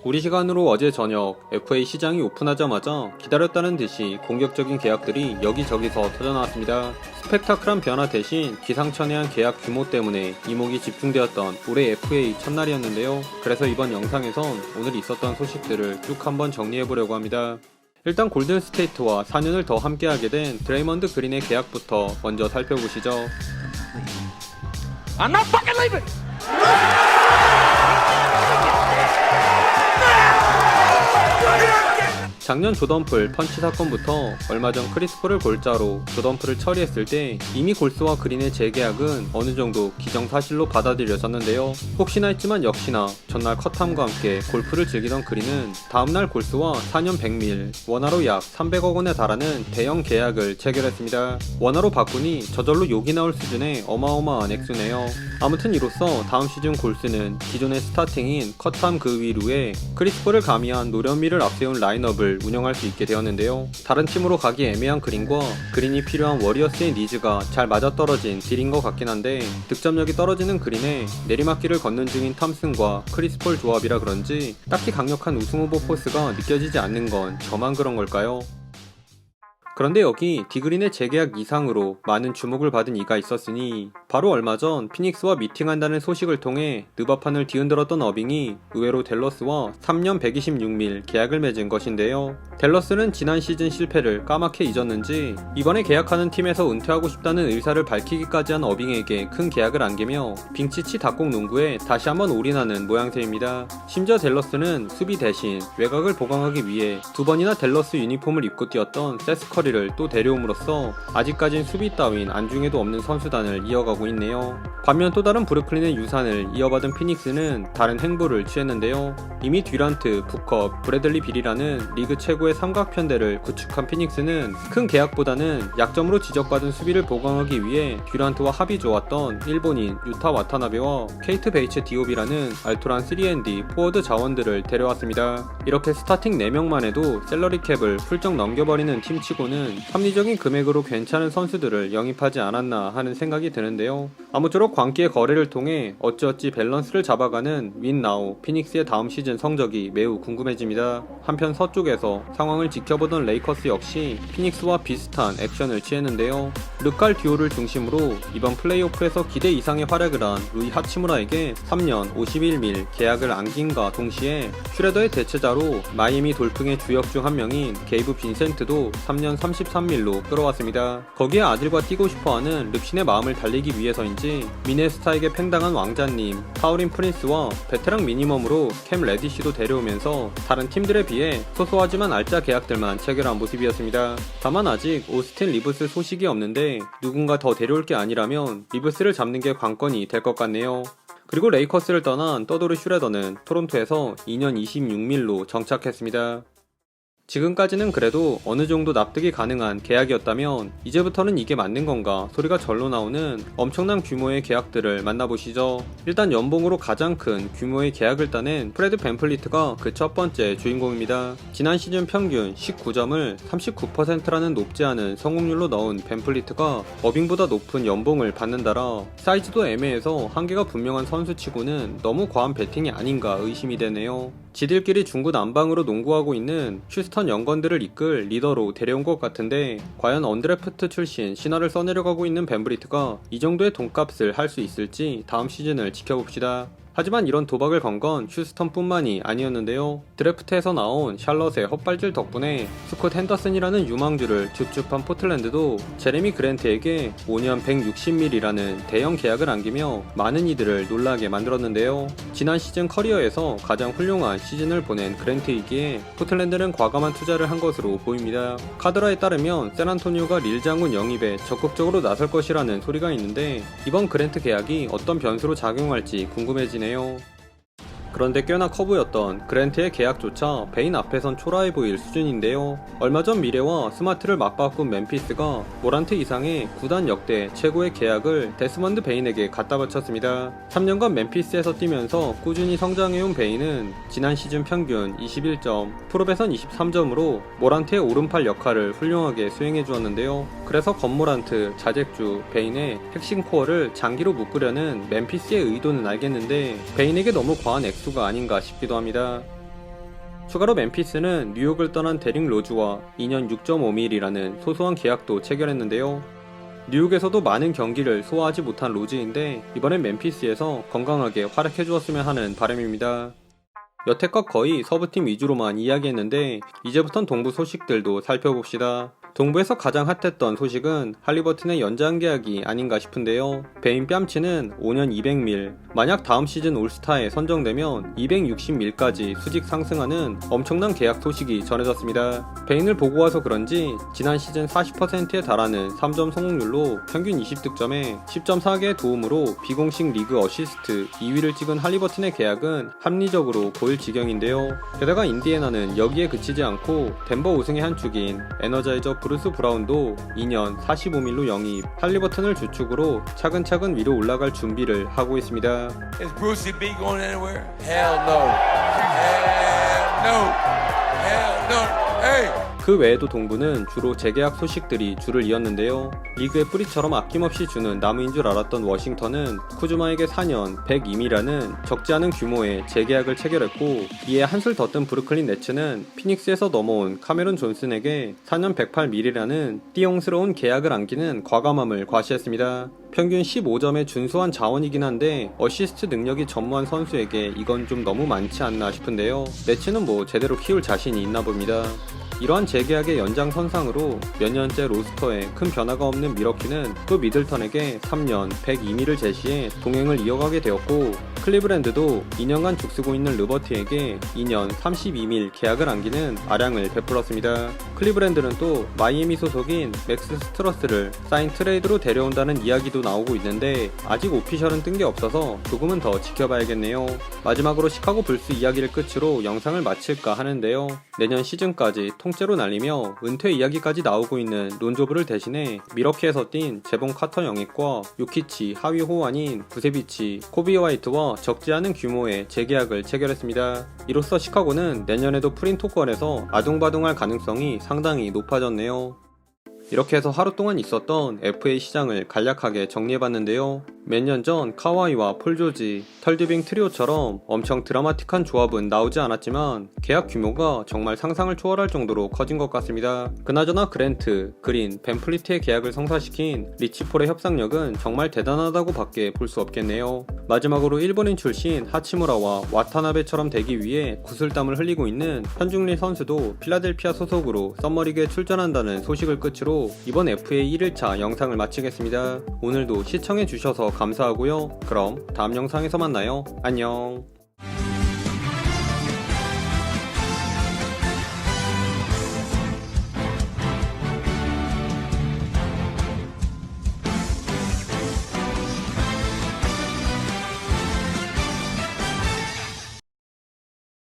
우리 시간으로 어제 저녁 FA 시장이 오픈하자마자 기다렸다는 듯이 공격적인 계약들이 여기저기서 터져나왔습니다. 스펙타클한 변화 대신 기상천외한 계약 규모 때문에 이목이 집중되었던 올해 FA 첫날이었는데요. 그래서 이번 영상에선 오늘 있었던 소식들을 쭉 한번 정리해보려고 합니다. 일단 골든스테이트와 4년을 더 함께하게 된 드레이먼드 그린의 계약부터 먼저 살펴보시죠. I'm not fucking leaving! 작년 조던풀 펀치 사건부터 얼마 전 크리스폴을 골자로 조던풀을 처리했을 때 이미 골스와 그린의 재계약은 어느 정도 기정사실로 받아들여졌는데요. 혹시나 했지만 역시나 전날 컷함과 함께 골프를 즐기던 그린은 다음날 골스와 4년 100밀, 원화로 약 300억 원에 달하는 대형 계약을 체결했습니다. 원화로 바꾸니 저절로 욕이 나올 수준의 어마어마한 액수네요. 아무튼 이로써 다음 시즌 골스는 기존의 스타팅인 컷함 그 위루에 크리스폴을 가미한 노련미를 앞세운 라인업을 운영할 수 있게 되었는데요. 다른 팀으로 가기 애매한 그린과 그린이 필요한 워리어스의 니즈가 잘 맞아떨어진 딜인 것 같긴 한데 득점력이 떨어지는 그린에 내리막길을 걷는 중인 탐슨과 크리스폴 조합이라 그런지 딱히 강력한 우승 후보 포스가 느껴지지 않는 건 저만 그런 걸까요? 그런데 여기 디그린의 재계약 이상으로 많은 주목을 받은 이가 있었으니 바로 얼마 전 피닉스와 미팅한다는 소식을 통해 느바판을 뒤흔들었던 어빙이 의외로 댈러스와 3년 126밀 계약을 맺은 것인데요. 댈러스는 지난 시즌 실패를 까맣게 잊었는지 이번에 계약하는 팀에서 은퇴하고 싶다는 의사를 밝히기까지 한 어빙에게 큰 계약을 안기며 빙치치 닭공 농구에 다시 한번 올인하는 모양새입니다. 심지어 댈러스는 수비 대신 외곽을 보강하기 위해 두 번이나 댈러스 유니폼을 입고 뛰었던 세스 커리를 또 데려옴으로써 아직까진 수비 따윈 안중에도 없는 선수단을 이어가고 있네요. 반면 또 다른 브루클린의 유산을 이어받은 피닉스는 다른 행보를 취했는데요. 이미 듀란트, 부커, 브래들리 빌이라는 리그 최고의 삼각편대를 구축한 피닉스는 큰 계약보다는 약점으로 지적받은 수비를 보강하기 위해 듀란트와 합이 좋았던 일본인 유타 와타나베와 케이트 베이츠 디옵이라는 알토란 3&D 포워드 자원들을 데려왔습니다. 이렇게 스타팅 4명만 해도 셀러리 캡을 훌쩍 넘겨버리는 팀치고는 합리적인 금액으로 괜찮은 선수들을 영입하지 않았나 하는 생각이 드는데요. 아무쪼록 광기의 거래를 통해 어찌어찌 밸런스를 잡아가는 윈나우, 피닉스의 다음 시즌 성적이 매우 궁금해집니다. 한편 서쪽에서 상황을 지켜보던 레이커스 역시 피닉스와 비슷한 액션을 취했는데요. 르칼 듀오를 중심으로 이번 플레이오프에서 기대 이상의 활약을 한 루이 하치무라에게 3년 51밀 계약을 안긴과 동시에 슈레더의 대체자로 마이애미 돌풍의 주역 중 한 명인 게이브 빈센트도 3년 33밀로 끌어왔습니다. 거기에 아들과 뛰고 싶어하는 릅신의 마음을 달리기 위해서인지 미네스타에게 팽당한 왕자님, 타우린 프린스와 베테랑 미니멈으로 캠 레디쉬도 데려오면서 다른 팀들에 비해 소소하지만 알짜 계약들만 체결한 모습이었습니다. 다만 아직 오스틴 리브스 소식이 없는데 누군가 더 데려올 게 아니라면 리브스를 잡는 게 관건이 될 것 같네요. 그리고 레이커스를 떠난 떠도르 슈레더는 토론토에서 2년 26밀로 정착했습니다. 지금까지는 그래도 어느 정도 납득이 가능한 계약이었다면 이제부터는 이게 맞는 건가 소리가 절로 나오는 엄청난 규모의 계약들을 만나보시죠. 일단 연봉으로 가장 큰 규모의 계약을 따낸 프레드 밴플리트가 그 첫 번째 주인공입니다. 지난 시즌 평균 19점을 39%라는 높지 않은 성공률로 넣은 밴플리트가 어빙보다 높은 연봉을 받는다라 사이즈도 애매해서 한계가 분명한 선수치고는 너무 과한 배팅이 아닌가 의심이 되네요. 지들끼리 중구 난방으로 농구하고 있는 휴스턴 영건들을 이끌 리더로 데려온 것 같은데 과연 언드래프트 출신 신화를 써내려가고 있는 밴브리트가 이 정도의 돈값을 할 수 있을지 다음 시즌을 지켜봅시다. 하지만 이런 도박을 건 건 휴스턴뿐만이 아니었는데요. 드래프트에서 나온 샬럿의 헛발질 덕분에 스콧 핸더슨이라는 유망주를 줍줍한 포틀랜드도 제레미 그랜트에게 5년 160밀이라는 대형 계약을 안기며 많은 이들을 놀라게 만들었는데요. 지난 시즌 커리어에서 가장 훌륭한 시즌을 보낸 그랜트이기에 포틀랜드는 과감한 투자를 한 것으로 보입니다. 카드라에 따르면 샌안토니오가 릴 장군 영입에 적극적으로 나설 것이라는 소리가 있는데 이번 그랜트 계약이 어떤 변수로 작용할지 궁금해지네요. 그런데 꽤나 커 보였던 그랜트의 계약조차 베인 앞에선 초라해 보일 수준인데요. 얼마 전 미래와 스마트를 맞바꾼 멤피스가 모란트 이상의 구단 역대 최고의 계약을 데스먼드 베인에게 갖다 바쳤습니다. 3년간 멤피스에서 뛰면서 꾸준히 성장해온 베인은 지난 시즌 평균 21점, 프롭에선 23점으로 모란트의 오른팔 역할을 훌륭하게 수행해 주었는데요. 그래서 건모란트, 자잭주, 베인의 핵심 코어를 장기로 묶으려는 멤피스의 의도는 알겠는데 베인에게 너무 과한 액수가 아닌가 싶기도 합니다. 추가로 멤피스는 뉴욕을 떠난 데릭 로즈와 2년 6.5밀이라는 소소한 계약도 체결했는데요. 뉴욕에서도 많은 경기를 소화하지 못한 로즈인데 이번엔 멤피스에서 건강하게 활약해 주었으면 하는 바람입니다. 여태껏 거의 서부팀 위주로만 이야기했는데 이제부턴 동부 소식들도 살펴봅시다. 동부에서 가장 핫했던 소식은 할리버튼의 연장 계약이 아닌가 싶은데요. 베인 뺨치는 5년 200밀, 만약 다음 시즌 올스타에 선정되면 260밀까지 수직 상승하는 엄청난 계약 소식이 전해졌습니다. 베인을 보고 와서 그런지 지난 시즌 40%에 달하는 3점 성공률로 평균 20득점에 10.4개의 도움으로 비공식 리그 어시스트 2위를 찍은 할리버튼의 계약은 합리적으로 보일 지경인데요. 게다가 인디애나는 여기에 그치지 않고 덴버 우승의 한 축인 에너자이저 브루스 브라운도 2년 45밀로 영입, 할리버튼을 주축으로 차근차근 위로 올라갈 준비를 하고 있습니다. Is Brucey B going anywhere? Hell no. Hell no. Hell no. Hey. 그 외에도 동부는 주로 재계약 소식들이 줄을 이었는데요. 리그의 뿌리처럼 아낌없이 주는 나무인 줄 알았던 워싱턴은 쿠즈마에게 4년 102미라는 적지 않은 규모의 재계약을 체결했고, 이에 한술 더 뜬 브루클린 네츠는 피닉스에서 넘어온 카메론 존슨에게 4년 108밀이라는 띠용스러운 계약을 안기는 과감함을 과시했습니다. 평균 15점의 준수한 자원이긴 한데 어시스트 능력이 전무한 선수에게 이건 좀 너무 많지 않나 싶은데요. 네츠는 뭐 제대로 키울 자신이 있나 봅니다. 이러한 재계약의 연장선상으로 몇 년째 로스터에 큰 변화가 없는 미러키는 또 미들턴에게 3년 102밀을 제시해 동행을 이어가게 되었고, 클리브랜드도 2년간 죽쓰고 있는 르버트에게 2년 32밀 계약을 안기는 아량을 베풀었습니다. 클리브랜드는 또 마이애미 소속인 맥스 스트러스를 사인 트레이드로 데려온다는 이야기도 나오고 있는데 아직 오피셜은 뜬 게 없어서 조금은 더 지켜봐야겠네요. 마지막으로 시카고 불스 이야기를 끝으로 영상을 마칠까 하는데요. 내년 시즌까지 통째로 날리며 은퇴 이야기까지 나오고 있는 론조브를 대신해 미러키에서 뛴 제본 카터 영입과 요키치 하위 호환인 구세비치, 코비 화이트와 적지 않은 규모의 재계약을 체결했습니다. 이로써 시카고는 내년에도 프린토권에서 아둥바둥할 가능성이 상당히 높아졌네요. 이렇게 해서 하루 동안 있었던 FA 시장을 간략하게 정리해봤는데요. 몇 년 전 카와이와 폴 조지, 털드빙 트리오처럼 엄청 드라마틱한 조합은 나오지 않았지만 계약 규모가 정말 상상을 초월할 정도로 커진 것 같습니다. 그나저나 그랜트, 그린, 벤플리트의 계약을 성사시킨 리치폴의 협상력은 정말 대단하다고 밖에 볼 수 없겠네요. 마지막으로 일본인 출신 하치무라와 와타나베처럼 되기 위해 구슬땀을 흘리고 있는 현중리 선수도 필라델피아 소속으로 썸머리그에 출전한다는 소식을 끝으로 이번 FA 1일차 영상을 마치겠습니다. 오늘도 시청해주셔서 감사하고요. 그럼 다음 영상에서 만나요. 안녕.